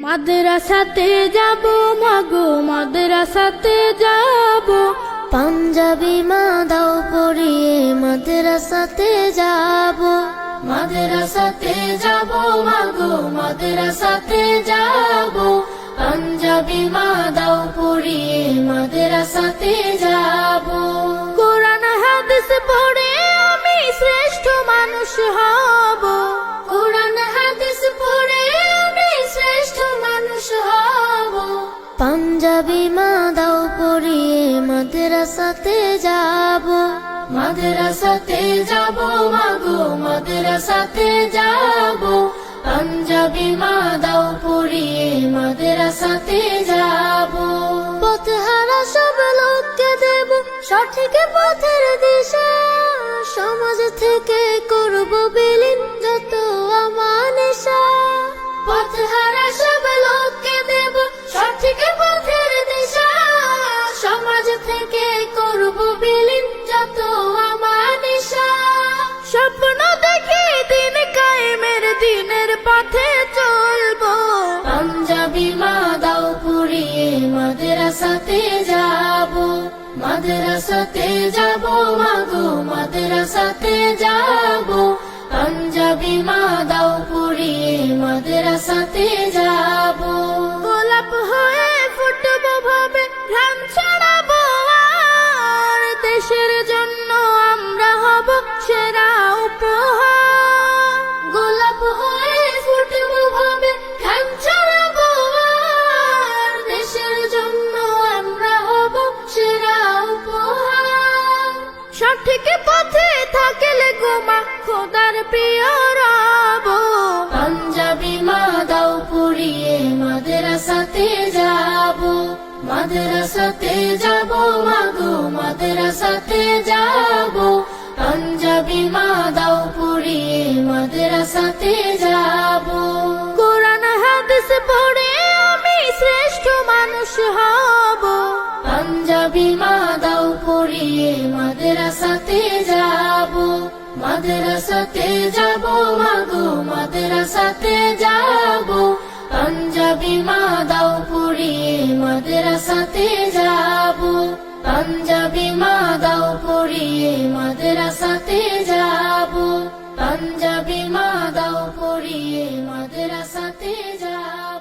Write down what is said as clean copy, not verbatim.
মাদ্রাসাতে যাব মাগো মাদ্রাসাতে যাব, পাঞ্জাবি মা দাও পরিয়ে মাদ্রাসাতে যাব। মাদ্রাসাতে যাব মাগো মাদ্রাসাতে যাব, পাঞ্জাবি মা দাও পরিয়ে মাদ্রাসাতে যাব। কোরআন হাদিস পড়ে আমি শ্রেষ্ঠ মানুষ হব, কোরআন হাদিস পড়ে আমি শ্রেষ্ঠ মানুষ হব। পাঞ্জাবি মা দাও পরিয়ে মাদ্রাসাতে যাব। মাদ্রাসাতে যাব মাগো মাদ্রাসাতে যাব, পাঞ্জাবি মা দাও পরিয়ে মাদ্রাসাতে যাব। পথহারা সব লোককে দেব সঠিক পথের দিশা, সমাজ থেকে করব বিলীন যত আমানিশা। পথহারা সব লোককে দেব সঠিক পথের দিশা, সমাজ থেকে করব বিলীন যত আমানিশা। স্বপ্ন দেখে দিন কায়েমের দিনের পথে চলবো, পাঞ্জাবি মা দাও পরিয়ে মাদ্রাসাতে যাব। মাদ্রাসাতে যাব মাগো মাদ্রাসাতে যাব, পাঞ্জাবি মা দাও পরিয়ে মাদ্রাসাতে যাব। গোলাপ হয়ে ফুটবো ভাবে ঘ্রাণ ছড়াবো, আর দেশের জন্য আমরা হব সেরা উপহার। গোলাপ হয়ে ফুটবো ভাবে ঘ্রাণ ছড়াবো, আর দেশের জন্য আমরা হব সেরা উপহার। সঠিক পথে থাকলে গোমা খোদার প্রিয় রব, পাঞ্জাবি মা দাও পরিয়ে মাদ্রাসাতে যাব। মাদ্রাসাতে যাব মাগো মাদ্রাসাতে যাব, পাঞ্জাবি মা দাও পরিয়ে মাদ্রাসাতে যাব। কোরআন হাদিস পড়ে আমি শ্রেষ্ঠ মানুষ হব, পাঞ্জাবি মা দাও পরিয়ে মাদ্রাসাতে যাব। মাদ্রাসাতে যাব মাগো মাদ্রাসাতে যাব, পাঞ্জাবি মা দাও পরিয়ে মাদ্রাসাতে যাব। পাঞ্জাবি মা দাও পরিয়ে মাদ্রাসাতে যাব, পাঞ্জাবি মা দাও পরিয়ে মাদ্রাসাতে যাব।